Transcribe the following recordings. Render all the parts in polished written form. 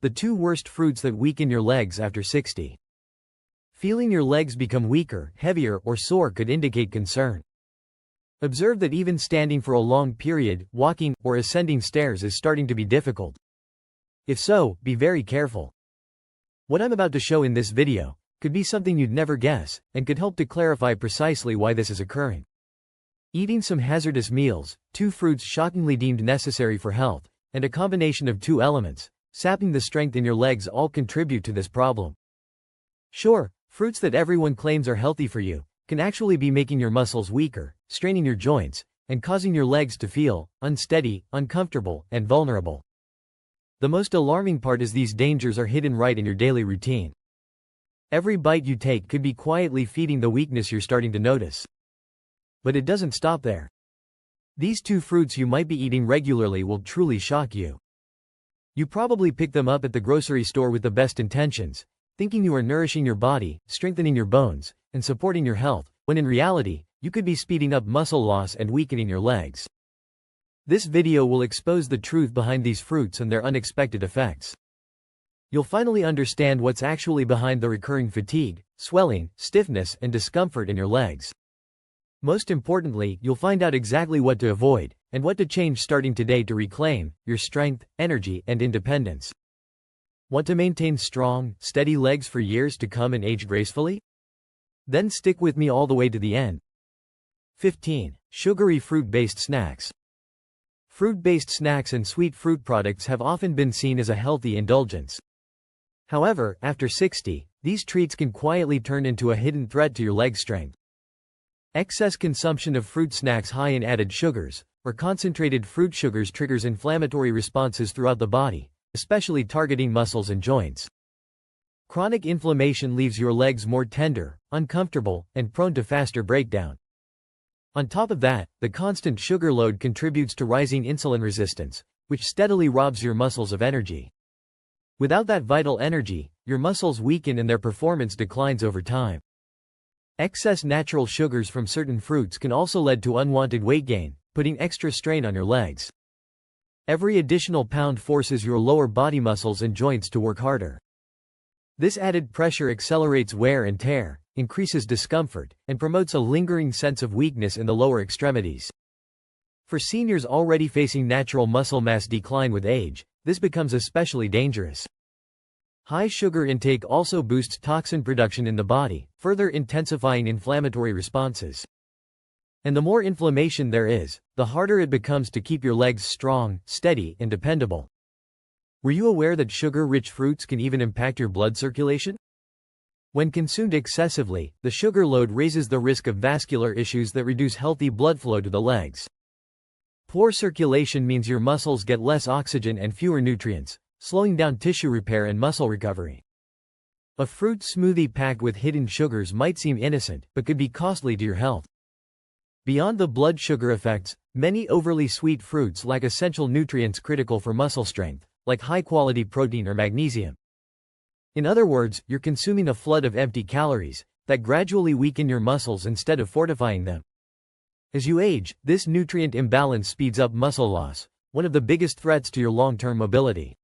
The 2 worst fruits that weaken your legs after 60. Feeling your legs become weaker, heavier, or sore could indicate concern. Observe that even standing for a long period, walking, or ascending stairs is starting to be difficult. If so, be very careful. What I'm about to show in this video could be something you'd never guess, and could help to clarify precisely why this is occurring. Eating some hazardous meals, 2 fruits shockingly deemed necessary for health, and a combination of 2 elements, sapping the strength in your legs all contribute to this problem. Sure, fruits that everyone claims are healthy for you can actually be making your muscles weaker, straining your joints, and causing your legs to feel unsteady, uncomfortable, and vulnerable. The most alarming part is these dangers are hidden right in your daily routine. Every bite you take could be quietly feeding the weakness you're starting to notice. But it doesn't stop there. These 2 fruits you might be eating regularly will truly shock you. You probably pick them up at the grocery store with the best intentions, thinking you are nourishing your body, strengthening your bones, and supporting your health, when in reality, you could be speeding up muscle loss and weakening your legs. This video will expose the truth behind these fruits and their unexpected effects. You'll finally understand what's actually behind the recurring fatigue, swelling, stiffness, and discomfort in your legs. Most importantly, you'll find out exactly what to avoid, and what to change starting today to reclaim your strength, energy, and independence. Want to maintain strong, steady legs for years to come and age gracefully? Then stick with me all the way to the end. 15. Sugary fruit-based snacks. Fruit-based snacks and sweet fruit products have often been seen as a healthy indulgence. However, after 60, these treats can quietly turn into a hidden threat to your leg strength. Excess consumption of fruit snacks high in added sugars, or concentrated fruit sugars triggers inflammatory responses throughout the body, especially targeting muscles and joints. Chronic inflammation leaves your legs more tender, uncomfortable, and prone to faster breakdown. On top of that, the constant sugar load contributes to rising insulin resistance, which steadily robs your muscles of energy. Without that vital energy, your muscles weaken and their performance declines over time. Excess natural sugars from certain fruits can also lead to unwanted weight gain, putting extra strain on your legs. Every additional pound forces your lower body muscles and joints to work harder. This added pressure accelerates wear and tear, increases discomfort, and promotes a lingering sense of weakness in the lower extremities. For seniors already facing natural muscle mass decline with age, this becomes especially dangerous. High sugar intake also boosts toxin production in the body, further intensifying inflammatory responses. And the more inflammation there is, the harder it becomes to keep your legs strong, steady, and dependable. Were you aware that sugar-rich fruits can even impact your blood circulation? When consumed excessively, the sugar load raises the risk of vascular issues that reduce healthy blood flow to the legs. Poor circulation means your muscles get less oxygen and fewer nutrients, slowing down tissue repair and muscle recovery. A fruit smoothie packed with hidden sugars might seem innocent, but could be costly to your health. Beyond the blood sugar effects, many overly sweet fruits lack essential nutrients critical for muscle strength, like high-quality protein or magnesium. In other words, you're consuming a flood of empty calories that gradually weaken your muscles instead of fortifying them. As you age, this nutrient imbalance speeds up muscle loss, one of the biggest threats to your long-term mobility.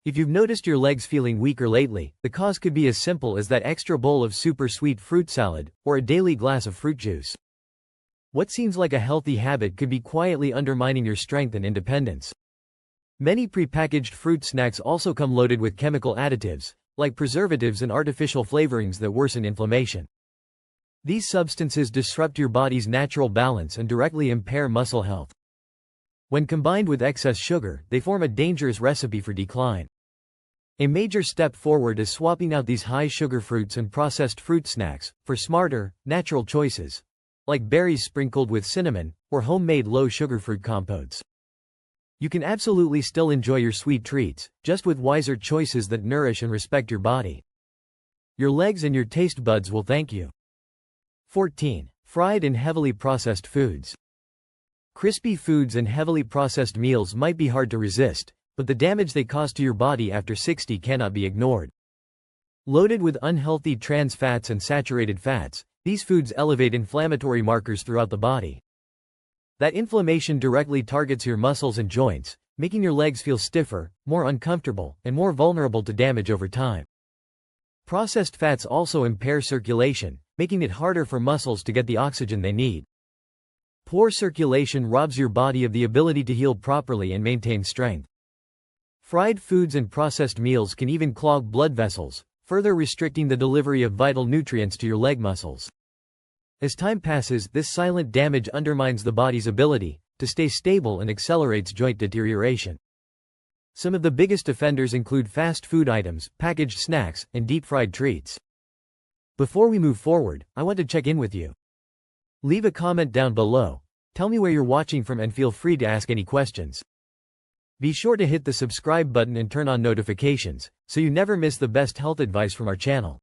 If you've noticed your legs feeling weaker lately, the cause could be as simple as that extra bowl of super sweet fruit salad, or a daily glass of fruit juice. What seems like a healthy habit could be quietly undermining your strength and independence. Many prepackaged fruit snacks also come loaded with chemical additives, like preservatives and artificial flavorings that worsen inflammation. These substances disrupt your body's natural balance and directly impair muscle health. When combined with excess sugar, they form a dangerous recipe for decline. A major step forward is swapping out these high-sugar fruits and processed fruit snacks for smarter, natural choices, like berries sprinkled with cinnamon, or homemade low-sugar fruit compotes. You can absolutely still enjoy your sweet treats, just with wiser choices that nourish and respect your body. Your legs and your taste buds will thank you. 14. Fried and heavily processed foods. Crispy foods and heavily processed meals might be hard to resist, but the damage they cause to your body after 60 cannot be ignored. Loaded with unhealthy trans fats and saturated fats, these foods elevate inflammatory markers throughout the body. That inflammation directly targets your muscles and joints, making your legs feel stiffer, more uncomfortable, and more vulnerable to damage over time. Processed fats also impair circulation, making it harder for muscles to get the oxygen they need. Poor circulation robs your body of the ability to heal properly and maintain strength. Fried foods and processed meals can even clog blood vessels, further restricting the delivery of vital nutrients to your leg muscles. As time passes, this silent damage undermines the body's ability to stay stable and accelerates joint deterioration. Some of the biggest offenders include fast food items, packaged snacks, and deep-fried treats. Before we move forward, I want to check in with you. Leave a comment down below. Tell me where you're watching from and feel free to ask any questions. Be sure to hit the subscribe button and turn on notifications, so you never miss the best health advice from our channel.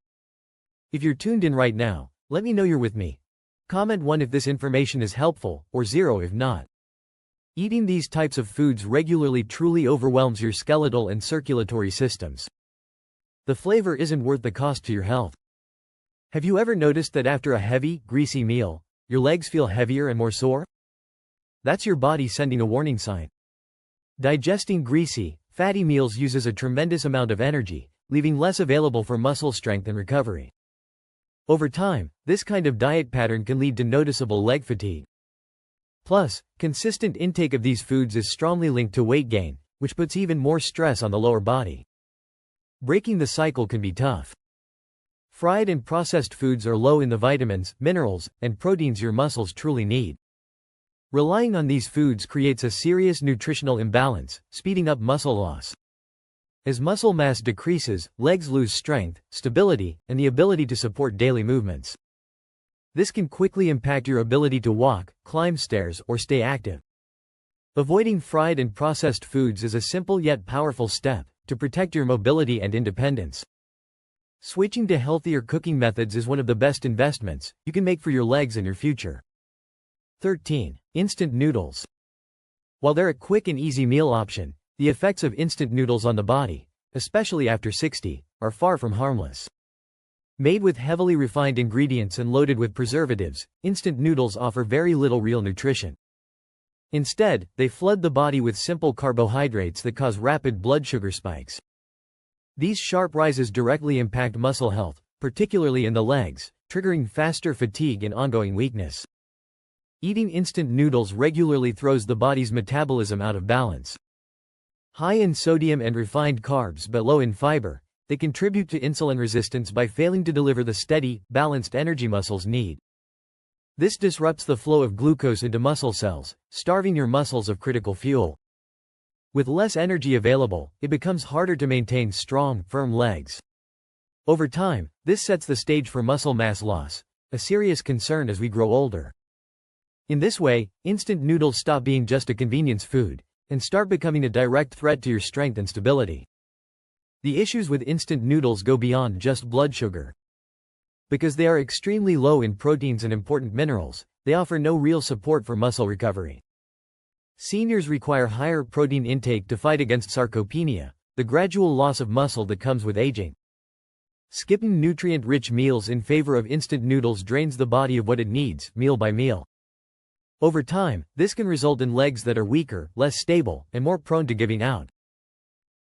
If you're tuned in right now, let me know you're with me. Comment 1 if this information is helpful, or 0 if not. Eating these types of foods regularly truly overwhelms your skeletal and circulatory systems. The flavor isn't worth the cost to your health. Have you ever noticed that after a heavy, greasy meal, your legs feel heavier and more sore? That's your body sending a warning sign. Digesting greasy, fatty meals uses a tremendous amount of energy, leaving less available for muscle strength and recovery. Over time, this kind of diet pattern can lead to noticeable leg fatigue. Plus, consistent intake of these foods is strongly linked to weight gain, which puts even more stress on the lower body. Breaking the cycle can be tough. Fried and processed foods are low in the vitamins, minerals, and proteins your muscles truly need. Relying on these foods creates a serious nutritional imbalance, speeding up muscle loss. As muscle mass decreases, legs lose strength, stability, and the ability to support daily movements. This can quickly impact your ability to walk, climb stairs, or stay active. Avoiding fried and processed foods is a simple yet powerful step to protect your mobility and independence. Switching to healthier cooking methods is one of the best investments you can make for your legs and your future. 13. Instant noodles. While they're a quick and easy meal option, the effects of instant noodles on the body, especially after 60, are far from harmless. Made with heavily refined ingredients and loaded with preservatives, instant noodles offer very little real nutrition. Instead, they flood the body with simple carbohydrates that cause rapid blood sugar spikes. These sharp rises directly impact muscle health, particularly in the legs, triggering faster fatigue and ongoing weakness. Eating instant noodles regularly throws the body's metabolism out of balance. High in sodium and refined carbs but low in fiber, they contribute to insulin resistance by failing to deliver the steady, balanced energy muscles need. This disrupts the flow of glucose into muscle cells, starving your muscles of critical fuel. With less energy available, it becomes harder to maintain strong, firm legs. Over time, this sets the stage for muscle mass loss, a serious concern as we grow older. In this way, instant noodles stop being just a convenience food and start becoming a direct threat to your strength and stability. The issues with instant noodles go beyond just blood sugar. Because they are extremely low in proteins and important minerals, they offer no real support for muscle recovery. Seniors require higher protein intake to fight against sarcopenia, the gradual loss of muscle that comes with aging. Skipping nutrient-rich meals in favor of instant noodles drains the body of what it needs, meal by meal. Over time, this can result in legs that are weaker, less stable, and more prone to giving out.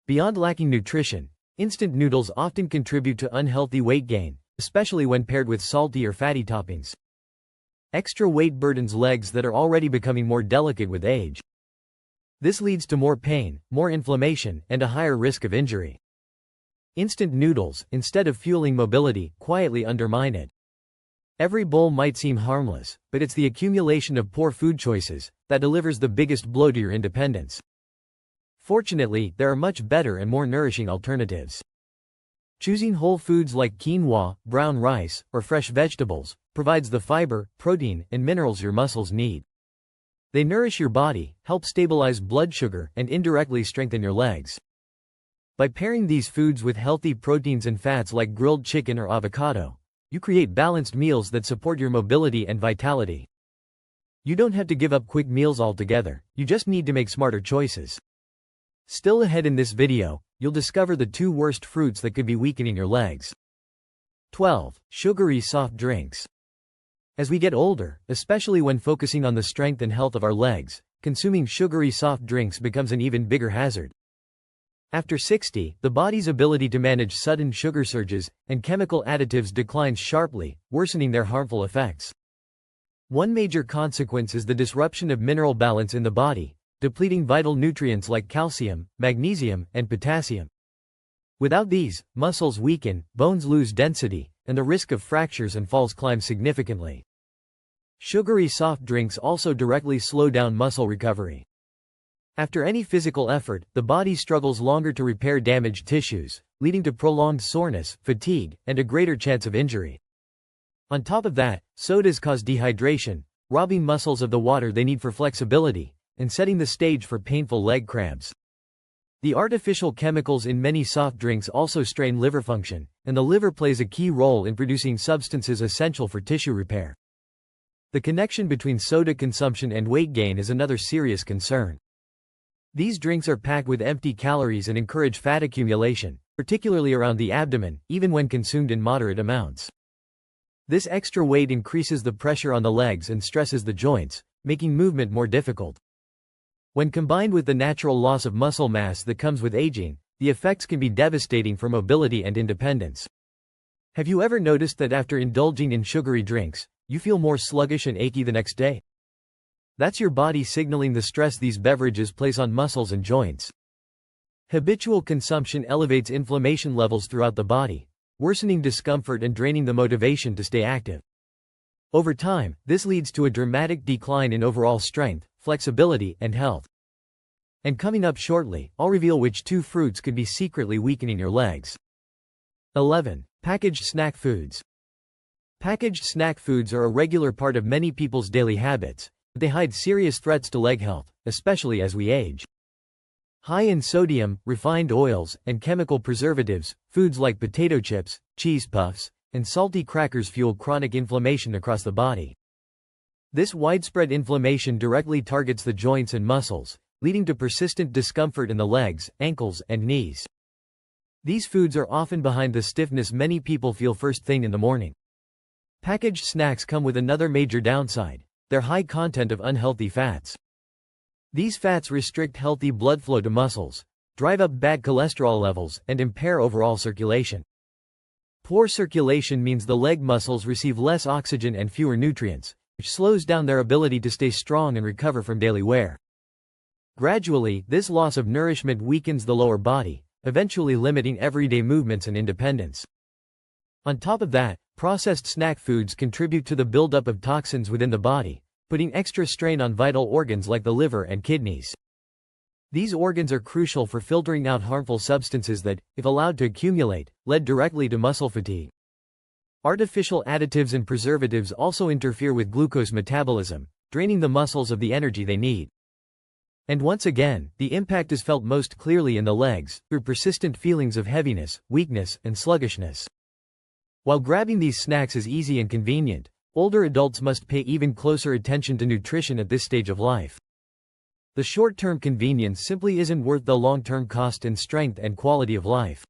Beyond lacking nutrition, instant noodles often contribute to unhealthy weight gain, especially when paired with salty or fatty toppings. Extra weight burdens legs that are already becoming more delicate with age. This leads to more pain, more inflammation, and a higher risk of injury. Instant noodles, instead of fueling mobility, quietly undermine it. Every bowl might seem harmless, but it's the accumulation of poor food choices that delivers the biggest blow to your independence. Fortunately, there are much better and more nourishing alternatives. Choosing whole foods like quinoa, brown rice, or fresh vegetables provides the fiber, protein, and minerals your muscles need. They nourish your body, help stabilize blood sugar, and indirectly strengthen your legs. By pairing these foods with healthy proteins and fats like grilled chicken or avocado, you create balanced meals that support your mobility and vitality. You don't have to give up quick meals altogether, you just need to make smarter choices. Still ahead in this video, you'll discover the 2 worst fruits that could be weakening your legs. 12. Sugary soft drinks. As we get older, especially when focusing on the strength and health of our legs, consuming sugary soft drinks becomes an even bigger hazard. After 60, the body's ability to manage sudden sugar surges and chemical additives declines sharply, worsening their harmful effects. One major consequence is the disruption of mineral balance in the body, depleting vital nutrients like calcium, magnesium, and potassium. Without these, muscles weaken, bones lose density, and the risk of fractures and falls climbs significantly. Sugary soft drinks also directly slow down muscle recovery. After any physical effort, the body struggles longer to repair damaged tissues, leading to prolonged soreness, fatigue, and a greater chance of injury. On top of that, sodas cause dehydration, robbing muscles of the water they need for flexibility, and setting the stage for painful leg cramps. The artificial chemicals in many soft drinks also strain liver function, and the liver plays a key role in producing substances essential for tissue repair. The connection between soda consumption and weight gain is another serious concern. These drinks are packed with empty calories and encourage fat accumulation, particularly around the abdomen, even when consumed in moderate amounts. This extra weight increases the pressure on the legs and stresses the joints, making movement more difficult. When combined with the natural loss of muscle mass that comes with aging, the effects can be devastating for mobility and independence. Have you ever noticed that after indulging in sugary drinks, you feel more sluggish and achy the next day? That's your body signaling the stress these beverages place on muscles and joints. Habitual consumption elevates inflammation levels throughout the body, worsening discomfort and draining the motivation to stay active. Over time, this leads to a dramatic decline in overall strength, flexibility, and health. And coming up shortly, I'll reveal which two fruits could be secretly weakening your legs. 11. Packaged snack foods. Packaged snack foods are a regular part of many people's daily habits, but they hide serious threats to leg health, especially as we age. High in sodium, refined oils, and chemical preservatives, foods like potato chips, cheese puffs, and salty crackers fuel chronic inflammation across the body. This widespread inflammation directly targets the joints and muscles, leading to persistent discomfort in the legs, ankles, and knees. These foods are often behind the stiffness many people feel first thing in the morning. Packaged snacks come with another major downside: their high content of unhealthy fats. These fats restrict healthy blood flow to muscles, drive up bad cholesterol levels, and impair overall circulation. Poor circulation means the leg muscles receive less oxygen and fewer nutrients, which slows down their ability to stay strong and recover from daily wear. Gradually, this loss of nourishment weakens the lower body, eventually limiting everyday movements and independence. On top of that, processed snack foods contribute to the buildup of toxins within the body, putting extra strain on vital organs like the liver and kidneys. These organs are crucial for filtering out harmful substances that, if allowed to accumulate, lead directly to muscle fatigue. Artificial additives and preservatives also interfere with glucose metabolism, draining the muscles of the energy they need. And once again, the impact is felt most clearly in the legs, through persistent feelings of heaviness, weakness, and sluggishness. While grabbing these snacks is easy and convenient, older adults must pay even closer attention to nutrition at this stage of life. The short-term convenience simply isn't worth the long-term cost in strength and quality of life.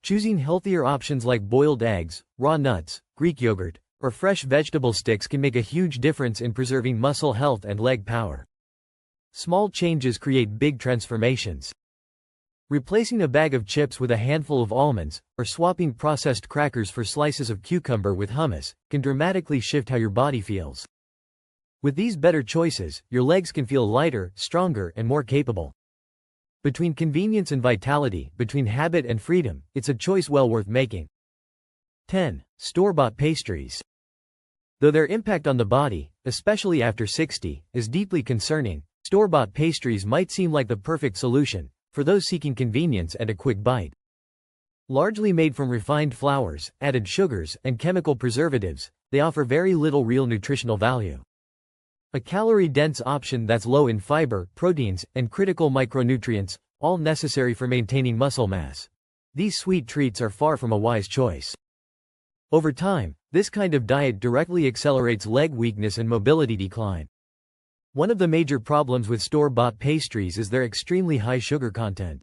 Choosing healthier options like boiled eggs, raw nuts, Greek yogurt, or fresh vegetable sticks can make a huge difference in preserving muscle health and leg power. Small changes create big transformations. Replacing a bag of chips with a handful of almonds, or swapping processed crackers for slices of cucumber with hummus, can dramatically shift how your body feels. With these better choices, your legs can feel lighter, stronger, and more capable. Between convenience and vitality, between habit and freedom, it's a choice well worth making. 10. Store-bought pastries. Though their impact on the body, especially after 60, is deeply concerning, store-bought pastries might seem like the perfect solution for those seeking convenience and a quick bite. Largely made from refined flours, added sugars, and chemical preservatives, they offer very little real nutritional value. A calorie-dense option that's low in fiber, proteins, and critical micronutrients, all necessary for maintaining muscle mass. These sweet treats are far from a wise choice. Over time, this kind of diet directly accelerates leg weakness and mobility decline. One of the major problems with store-bought pastries is their extremely high sugar content.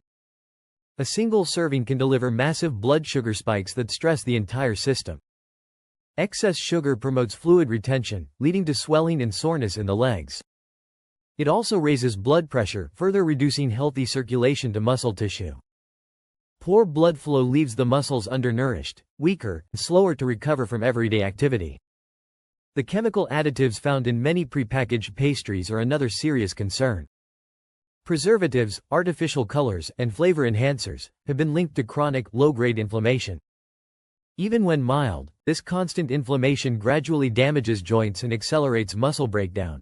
A single serving can deliver massive blood sugar spikes that stress the entire system. Excess sugar promotes fluid retention, leading to swelling and soreness in the legs. It also raises blood pressure, further reducing healthy circulation to muscle tissue. Poor blood flow leaves the muscles undernourished, weaker, and slower to recover from everyday activity. The chemical additives found in many prepackaged pastries are another serious concern. Preservatives, artificial colors, and flavor enhancers have been linked to chronic, low-grade inflammation. Even when mild, this constant inflammation gradually damages joints and accelerates muscle breakdown.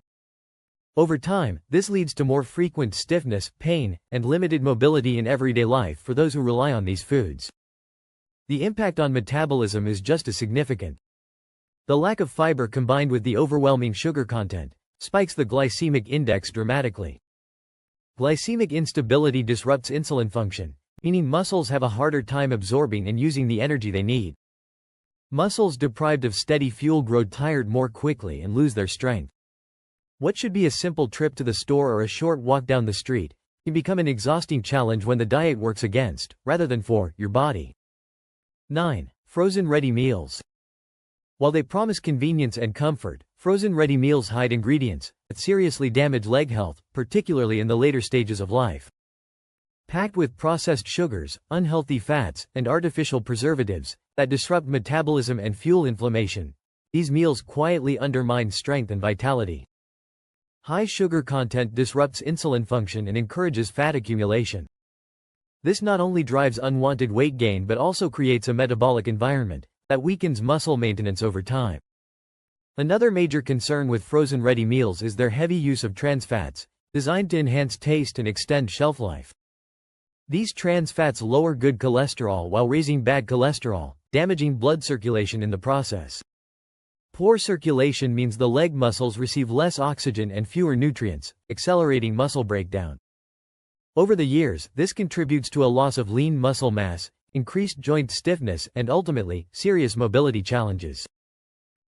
Over time, this leads to more frequent stiffness, pain, and limited mobility in everyday life for those who rely on these foods. The impact on metabolism is just as significant. The lack of fiber combined with the overwhelming sugar content spikes the glycemic index dramatically. Glycemic instability disrupts insulin function, meaning muscles have a harder time absorbing and using the energy they need. Muscles deprived of steady fuel grow tired more quickly and lose their strength. What should be a simple trip to the store or a short walk down the street can become an exhausting challenge when the diet works against, rather than for, your body. 9. Frozen ready meals. While they promise convenience and comfort, frozen ready meals hide ingredients that seriously damage leg health, particularly in the later stages of life. Packed with processed sugars, unhealthy fats, and artificial preservatives that disrupt metabolism and fuel inflammation, these meals quietly undermine strength and vitality. High sugar content disrupts insulin function and encourages fat accumulation. This not only drives unwanted weight gain but also creates a metabolic environment that weakens muscle maintenance over time. Another major concern with frozen ready meals is their heavy use of trans fats, designed to enhance taste and extend shelf life. These trans fats lower good cholesterol while raising bad cholesterol, damaging blood circulation in the process. Poor circulation means the leg muscles receive less oxygen and fewer nutrients, accelerating muscle breakdown. Over the years, this contributes to a loss of lean muscle mass, increased joint stiffness, and ultimately, serious mobility challenges.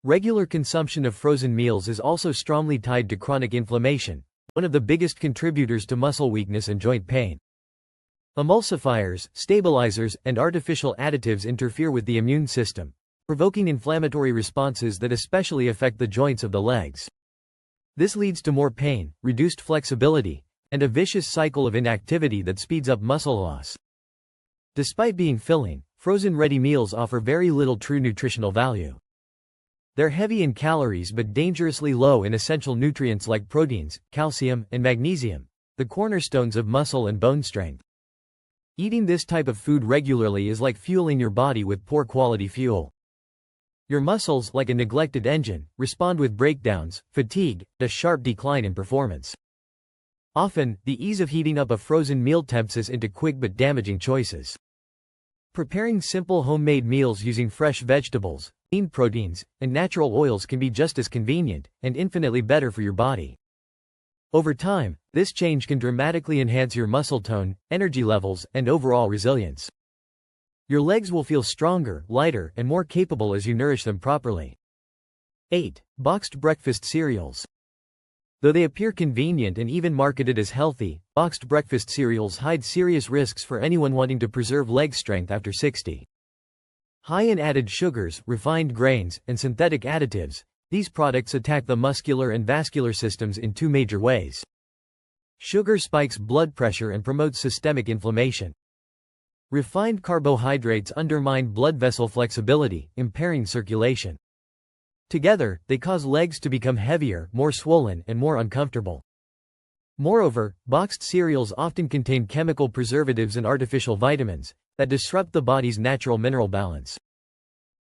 Regular consumption of frozen meals is also strongly tied to chronic inflammation, one of the biggest contributors to muscle weakness and joint pain. Emulsifiers, stabilizers, and artificial additives interfere with the immune system, provoking inflammatory responses that especially affect the joints of the legs. This leads to more pain, reduced flexibility, and a vicious cycle of inactivity that speeds up muscle loss. Despite being filling, frozen ready meals offer very little true nutritional value. They're heavy in calories but dangerously low in essential nutrients like proteins, calcium, and magnesium, the cornerstones of muscle and bone strength. Eating this type of food regularly is like fueling your body with poor quality fuel. Your muscles, like a neglected engine, respond with breakdowns, fatigue, and a sharp decline in performance. Often, the ease of heating up a frozen meal tempts us into quick but damaging choices. Preparing simple homemade meals using fresh vegetables, lean proteins, and natural oils can be just as convenient, and infinitely better for your body. Over time, this change can dramatically enhance your muscle tone, energy levels, and overall resilience. Your legs will feel stronger, lighter, and more capable as you nourish them properly. 8. Boxed breakfast cereals. Though they appear convenient and even marketed as healthy, boxed breakfast cereals hide serious risks for anyone wanting to preserve leg strength after 60. High in added sugars, refined grains, and synthetic additives, these products attack the muscular and vascular systems in two major ways. Sugar spikes blood pressure and promotes systemic inflammation. Refined carbohydrates undermine blood vessel flexibility, impairing circulation. Together, they cause legs to become heavier, more swollen, and more uncomfortable. Moreover, boxed cereals often contain chemical preservatives and artificial vitamins that disrupt the body's natural mineral balance.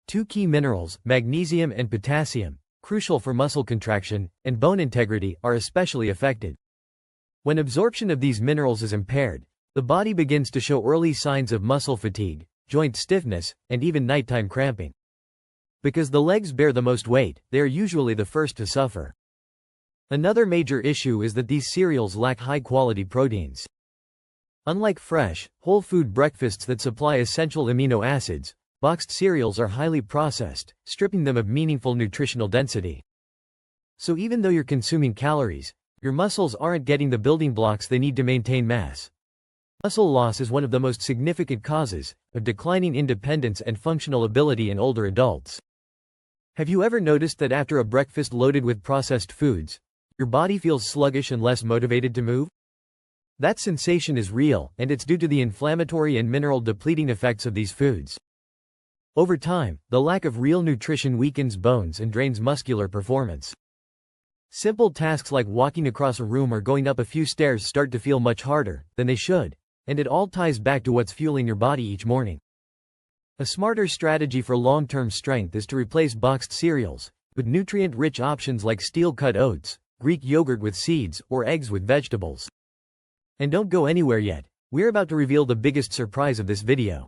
Two key minerals, magnesium and potassium, crucial for muscle contraction and bone integrity, are especially affected. When absorption of these minerals is impaired, the body begins to show early signs of muscle fatigue, joint stiffness, and even nighttime cramping. Because the legs bear the most weight, they are usually the first to suffer. Another major issue is that these cereals lack high-quality proteins. Unlike fresh, whole food breakfasts that supply essential amino acids, boxed cereals are highly processed, stripping them of meaningful nutritional density. So even though you're consuming calories, your muscles aren't getting the building blocks they need to maintain mass. Muscle loss is one of the most significant causes of declining independence and functional ability in older adults. Have you ever noticed that after a breakfast loaded with processed foods, Your body feels sluggish and less motivated to move? That sensation is real, and it's due to the inflammatory and mineral-depleting effects of these foods. Over time, the lack of real nutrition weakens bones and drains muscular performance. Simple tasks like walking across a room or going up a few stairs start to feel much harder than they should, and it all ties back to what's fueling your body each morning. A smarter strategy for long-term strength is to replace boxed cereals with nutrient-rich options like steel-cut oats, Greek yogurt with seeds, or eggs with vegetables. And don't go anywhere yet, we're about to reveal the biggest surprise of this video.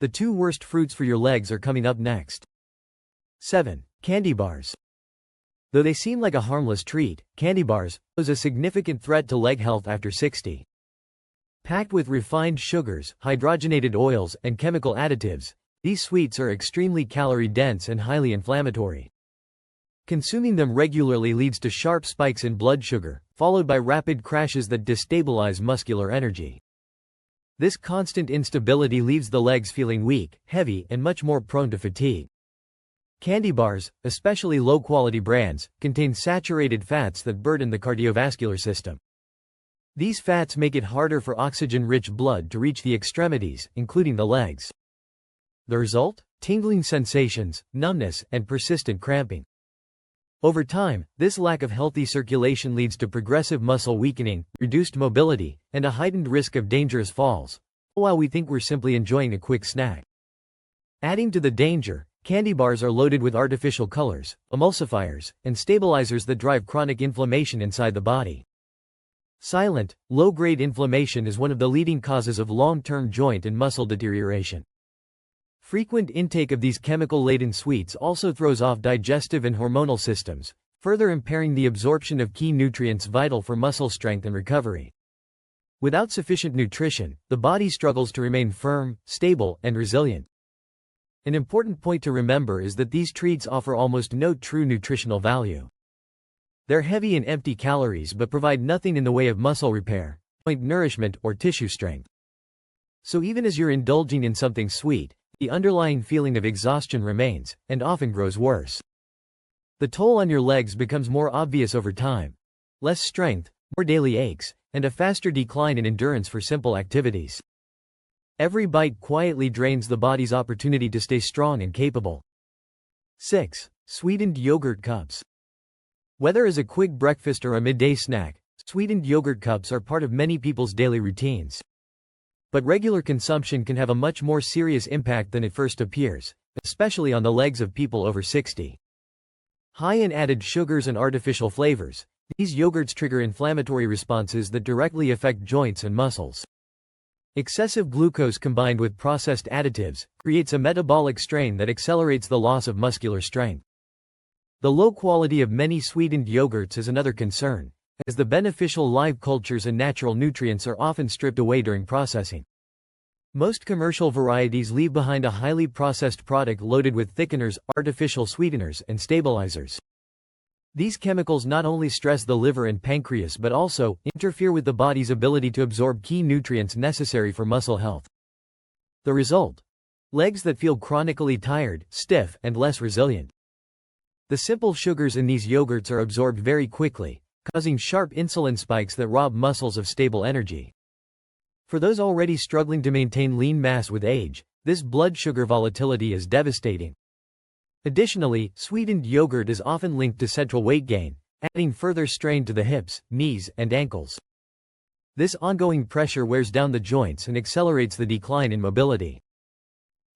The 2 worst fruits for your legs are coming up next. 7. Candy bars. Though they seem like a harmless treat, candy bars pose a significant threat to leg health after 60. Packed with refined sugars, hydrogenated oils, and chemical additives, these sweets are extremely calorie-dense and highly inflammatory. Consuming them regularly leads to sharp spikes in blood sugar, followed by rapid crashes that destabilize muscular energy. This constant instability leaves the legs feeling weak, heavy, and much more prone to fatigue. Candy bars, especially low-quality brands, contain saturated fats that burden the cardiovascular system. These fats make it harder for oxygen-rich blood to reach the extremities, including the legs. The result? Tingling sensations, numbness, and persistent cramping. Over time, this lack of healthy circulation leads to progressive muscle weakening, reduced mobility, and a heightened risk of dangerous falls, while we think we're simply enjoying a quick snack. Adding to the danger, candy bars are loaded with artificial colors, emulsifiers, and stabilizers that drive chronic inflammation inside the body. Silent, low-grade inflammation is one of the leading causes of long-term joint and muscle deterioration. Frequent intake of these chemical-laden sweets also throws off digestive and hormonal systems, further impairing the absorption of key nutrients vital for muscle strength and recovery. Without sufficient nutrition, the body struggles to remain firm, stable, and resilient. An important point to remember is that these treats offer almost no true nutritional value. They're heavy in empty calories but provide nothing in the way of muscle repair, joint nourishment, or tissue strength. So even as you're indulging in something sweet, the underlying feeling of exhaustion remains, and often grows worse. The toll on your legs becomes more obvious over time. Less strength, more daily aches, and a faster decline in endurance for simple activities. Every bite quietly drains the body's opportunity to stay strong and capable. 6. Sweetened yogurt cups. Whether as a quick breakfast or a midday snack, sweetened yogurt cups are part of many people's daily routines. But regular consumption can have a much more serious impact than it first appears, especially on the legs of people over 60. High in added sugars and artificial flavors, these yogurts trigger inflammatory responses that directly affect joints and muscles. Excessive glucose combined with processed additives creates a metabolic strain that accelerates the loss of muscular strength. The low quality of many sweetened yogurts is another concern, as the beneficial live cultures and natural nutrients are often stripped away during processing. Most commercial varieties leave behind a highly processed product loaded with thickeners, artificial sweeteners, and stabilizers. These chemicals not only stress the liver and pancreas but also interfere with the body's ability to absorb key nutrients necessary for muscle health. The result? Legs that feel chronically tired, stiff, and less resilient. The simple sugars in these yogurts are absorbed very quickly, causing sharp insulin spikes that rob muscles of stable energy. For those already struggling to maintain lean mass with age, this blood sugar volatility is devastating. Additionally, sweetened yogurt is often linked to central weight gain, adding further strain to the hips, knees, and ankles. This ongoing pressure wears down the joints and accelerates the decline in mobility.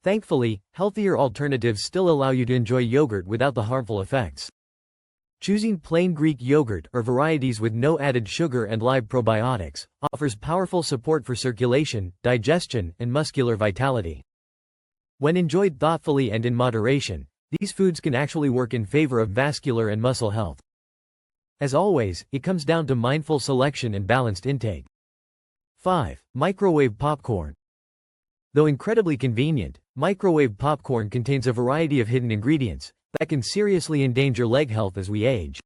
Thankfully, healthier alternatives still allow you to enjoy yogurt without the harmful effects. Choosing plain Greek yogurt or varieties with no added sugar and live probiotics offers powerful support for circulation, digestion, and muscular vitality. When enjoyed thoughtfully and in moderation, these foods can actually work in favor of vascular and muscle health. As always, it comes down to mindful selection and balanced intake. 5. Microwave popcorn. Though incredibly convenient, microwave popcorn contains a variety of hidden ingredients that can seriously endanger leg health as we age.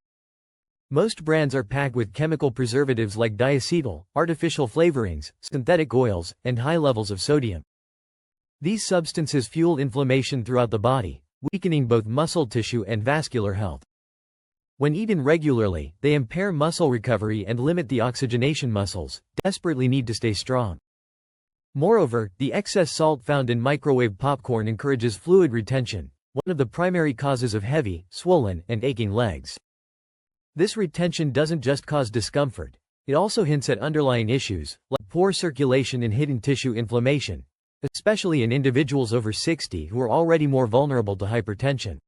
Most brands are packed with chemical preservatives like diacetyl, artificial flavorings, synthetic oils, and high levels of sodium. These substances fuel inflammation throughout the body, weakening both muscle tissue and vascular health. When eaten regularly, they impair muscle recovery and limit the oxygenation muscles desperately need to stay strong. Moreover, the excess salt found in microwave popcorn encourages fluid retention, one of the primary causes of heavy, swollen, and aching legs. This retention doesn't just cause discomfort, it also hints at underlying issues, like poor circulation and hidden tissue inflammation, especially in individuals over 60 who are already more vulnerable to hypertension.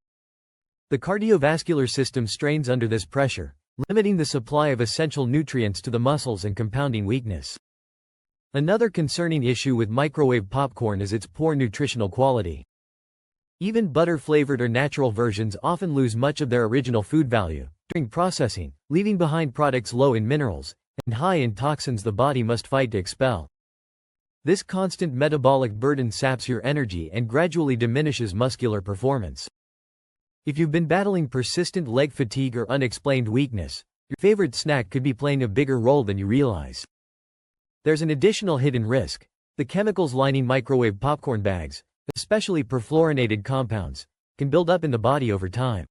The cardiovascular system strains under this pressure, limiting the supply of essential nutrients to the muscles and compounding weakness. Another concerning issue with microwave popcorn is its poor nutritional quality. Even butter-flavored or natural versions often lose much of their original food value during processing, leaving behind products low in minerals and high in toxins the body must fight to expel. This constant metabolic burden saps your energy and gradually diminishes muscular performance. If you've been battling persistent leg fatigue or unexplained weakness, your favorite snack could be playing a bigger role than you realize. There's an additional hidden risk. The chemicals lining microwave popcorn bags, especially perfluorinated compounds, can build up in the body over time.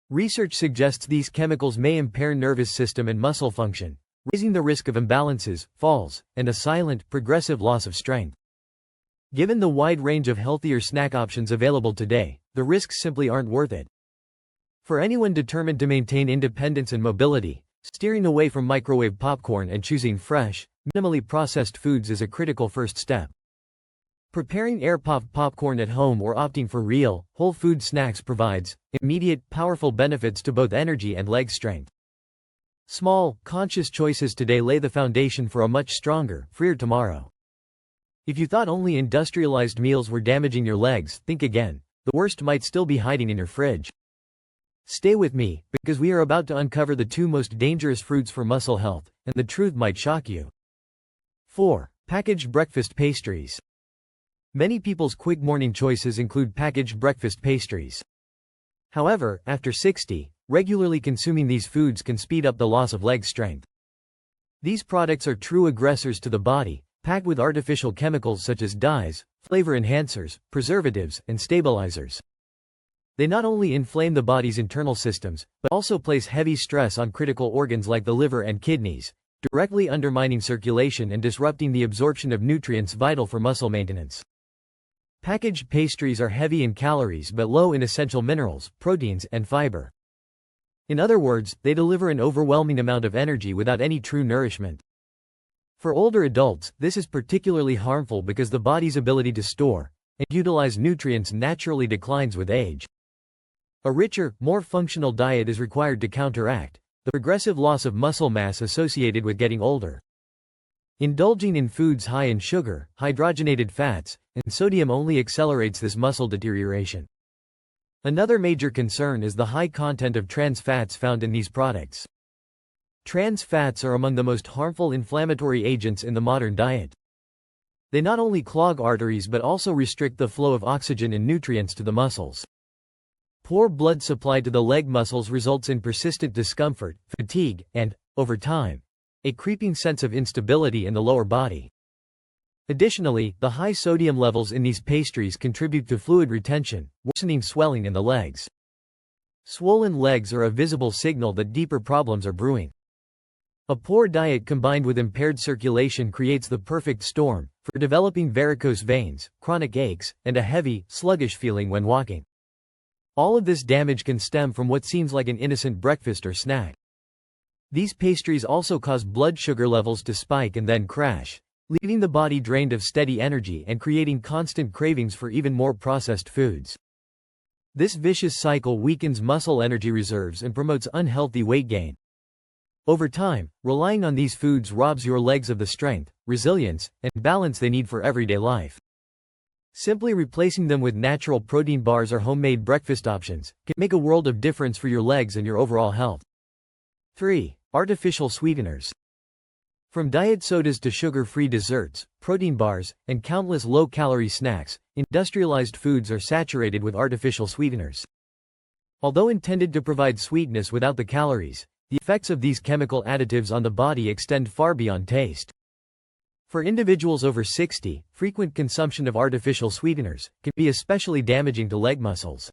Research suggests these chemicals may impair nervous system and muscle function, raising the risk of imbalances, falls, and a silent, progressive loss of strength. Given the wide range of healthier snack options available today, the risks simply aren't worth it. For anyone determined to maintain independence and mobility, steering away from microwave popcorn and choosing fresh, minimally processed foods is a critical first step. Preparing air-popped popcorn at home or opting for real, whole food snacks provides immediate, powerful benefits to both energy and leg strength. Small, conscious choices today lay the foundation for a much stronger, freer tomorrow. If you thought only industrialized meals were damaging your legs, think again. The worst might still be hiding in your fridge. Stay with me, because we are about to uncover the two most dangerous fruits for muscle health, and the truth might shock you. 4. Packaged breakfast pastries. Many people's quick morning choices include packaged breakfast pastries. However, after 60, regularly consuming these foods can speed up the loss of leg strength. These products are true aggressors to the body, packed with artificial chemicals such as dyes, flavor enhancers, preservatives, and stabilizers. They not only inflame the body's internal systems, but also place heavy stress on critical organs like the liver and kidneys, directly undermining circulation and disrupting the absorption of nutrients vital for muscle maintenance. Packaged pastries are heavy in calories but low in essential minerals, proteins, and fiber. In other words, they deliver an overwhelming amount of energy without any true nourishment. For older adults, this is particularly harmful because the body's ability to store and utilize nutrients naturally declines with age. A richer, more functional diet is required to counteract the progressive loss of muscle mass associated with getting older. Indulging in foods high in sugar, hydrogenated fats, and sodium only accelerates this muscle deterioration. Another major concern is the high content of trans fats found in these products. Trans fats are among the most harmful inflammatory agents in the modern diet. They not only clog arteries but also restrict the flow of oxygen and nutrients to the muscles. Poor blood supply to the leg muscles results in persistent discomfort, fatigue, and, over time, a creeping sense of instability in the lower body. Additionally, the high sodium levels in these pastries contribute to fluid retention, worsening swelling in the legs. Swollen legs are a visible signal that deeper problems are brewing. A poor diet combined with impaired circulation creates the perfect storm for developing varicose veins, chronic aches, and a heavy, sluggish feeling when walking. All of this damage can stem from what seems like an innocent breakfast or snack. These pastries also cause blood sugar levels to spike and then crash, leaving the body drained of steady energy and creating constant cravings for even more processed foods. This vicious cycle weakens muscle energy reserves and promotes unhealthy weight gain. Over time, relying on these foods robs your legs of the strength, resilience, and balance they need for everyday life. Simply replacing them with natural protein bars or homemade breakfast options can make a world of difference for your legs and your overall health. 3. Artificial sweeteners. From diet sodas to sugar-free desserts, protein bars, and countless low-calorie snacks, industrialized foods are saturated with artificial sweeteners. Although intended to provide sweetness without the calories, the effects of these chemical additives on the body extend far beyond taste. For individuals over 60, frequent consumption of artificial sweeteners can be especially damaging to leg muscles.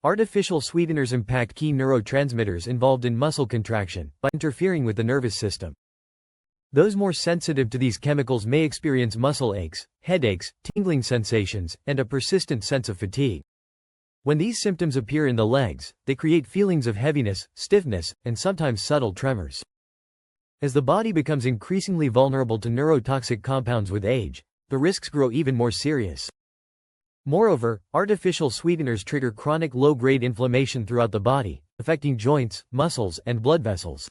Artificial sweeteners impact key neurotransmitters involved in muscle contraction by interfering with the nervous system. Those more sensitive to these chemicals may experience muscle aches, headaches, tingling sensations, and a persistent sense of fatigue. When these symptoms appear in the legs, they create feelings of heaviness, stiffness, and sometimes subtle tremors. As the body becomes increasingly vulnerable to neurotoxic compounds with age, the risks grow even more serious. Moreover, artificial sweeteners trigger chronic low-grade inflammation throughout the body, affecting joints, muscles, and blood vessels.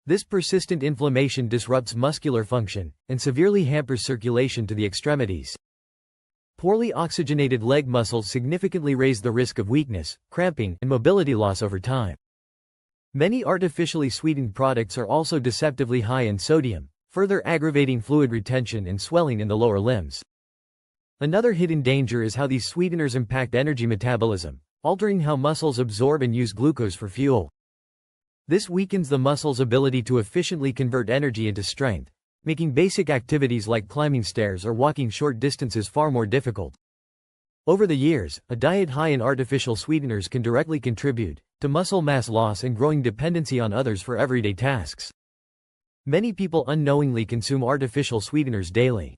This persistent inflammation disrupts muscular function and severely hampers circulation to the extremities. Poorly oxygenated leg muscles significantly raise the risk of weakness, cramping, and mobility loss over time. Many artificially sweetened products are also deceptively high in sodium, further aggravating fluid retention and swelling in the lower limbs. Another hidden danger is how these sweeteners impact energy metabolism, altering how muscles absorb and use glucose for fuel. This weakens the muscle's ability to efficiently convert energy into strength, making basic activities like climbing stairs or walking short distances far more difficult. Over the years, a diet high in artificial sweeteners can directly contribute to muscle mass loss and growing dependency on others for everyday tasks. Many people unknowingly consume artificial sweeteners daily.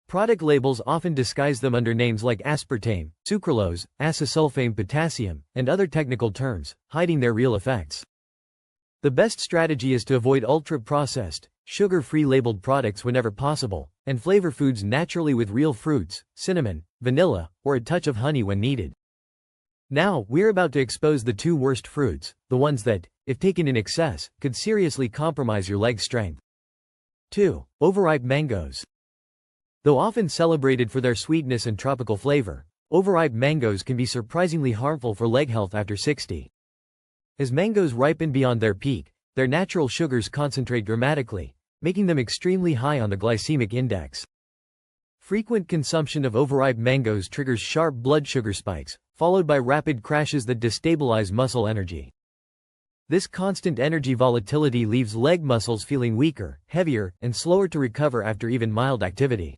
Product labels often disguise them under names like aspartame, sucralose, acesulfame potassium, and other technical terms, hiding their real effects. The best strategy is to avoid ultra-processed, sugar-free labeled products whenever possible, and flavor foods naturally with real fruits, cinnamon, vanilla, or a touch of honey when needed. Now, we're about to expose the two worst fruits, the ones that, if taken in excess, could seriously compromise your leg strength. 2. Overripe mangoes. Though often celebrated for their sweetness and tropical flavor, overripe mangoes can be surprisingly harmful for leg health after 60. As mangoes ripen beyond their peak, their natural sugars concentrate dramatically, making them extremely high on the glycemic index. Frequent consumption of overripe mangoes triggers sharp blood sugar spikes, followed by rapid crashes that destabilize muscle energy. This constant energy volatility leaves leg muscles feeling weaker, heavier, and slower to recover after even mild activity.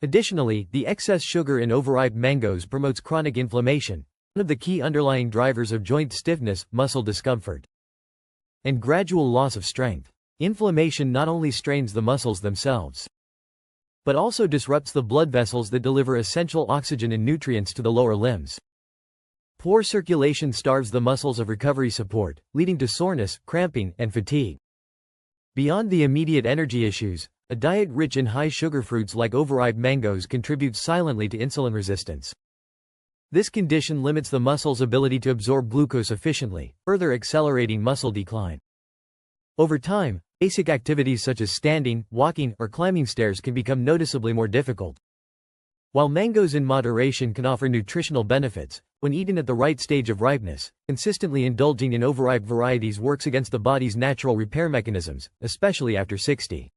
Additionally, the excess sugar in overripe mangoes promotes chronic inflammation, one of the key underlying drivers of joint stiffness, muscle discomfort, and gradual loss of strength. Inflammation not only strains the muscles themselves, but also disrupts the blood vessels that deliver essential oxygen and nutrients to the lower limbs. Poor circulation starves the muscles of recovery support, leading to soreness, cramping, and fatigue. Beyond the immediate energy issues, a diet rich in high-sugar fruits like overripe mangoes contributes silently to insulin resistance. This condition limits the muscle's ability to absorb glucose efficiently, further accelerating muscle decline. Over time, basic activities such as standing, walking, or climbing stairs can become noticeably more difficult. While mangoes in moderation can offer nutritional benefits, when eaten at the right stage of ripeness, consistently indulging in overripe varieties works against the body's natural repair mechanisms, especially after 60.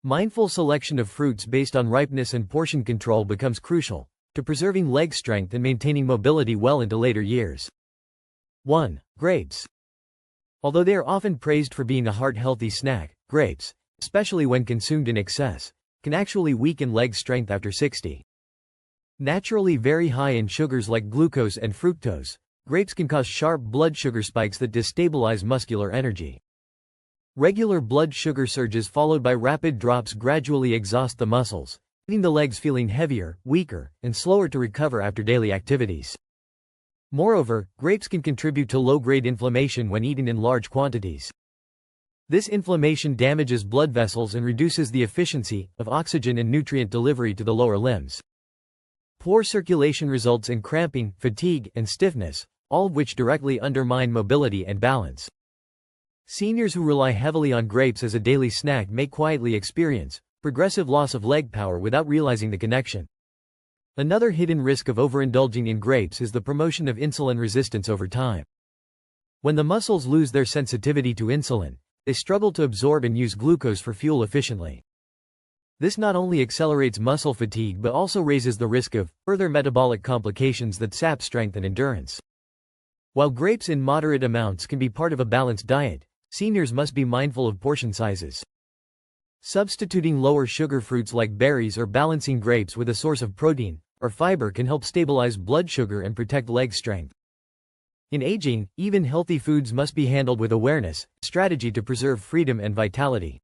Mindful selection of fruits based on ripeness and portion control becomes crucial to preserving leg strength and maintaining mobility well into later years. 1. Grapes. Although they are often praised for being a heart-healthy snack, grapes, especially when consumed in excess, can actually weaken leg strength after 60. Naturally very high in sugars like glucose and fructose, grapes can cause sharp blood sugar spikes that destabilize muscular energy. Regular blood sugar surges followed by rapid drops gradually exhaust the muscles, leaving the legs feeling heavier, weaker, and slower to recover after daily activities. Moreover, grapes can contribute to low-grade inflammation when eaten in large quantities. This inflammation damages blood vessels and reduces the efficiency of oxygen and nutrient delivery to the lower limbs. Poor circulation results in cramping, fatigue, and stiffness, all of which directly undermine mobility and balance. Seniors who rely heavily on grapes as a daily snack may quietly experience progressive loss of leg power without realizing the connection. Another hidden risk of overindulging in grapes is the promotion of insulin resistance over time. When the muscles lose their sensitivity to insulin, they struggle to absorb and use glucose for fuel efficiently. This not only accelerates muscle fatigue but also raises the risk of further metabolic complications that sap strength and endurance. While grapes in moderate amounts can be part of a balanced diet, seniors must be mindful of portion sizes. Substituting lower sugar fruits like berries or balancing grapes with a source of protein, or fiber can help stabilize blood sugar and protect leg strength. In aging, even healthy foods must be handled with awareness, strategy to preserve freedom and vitality.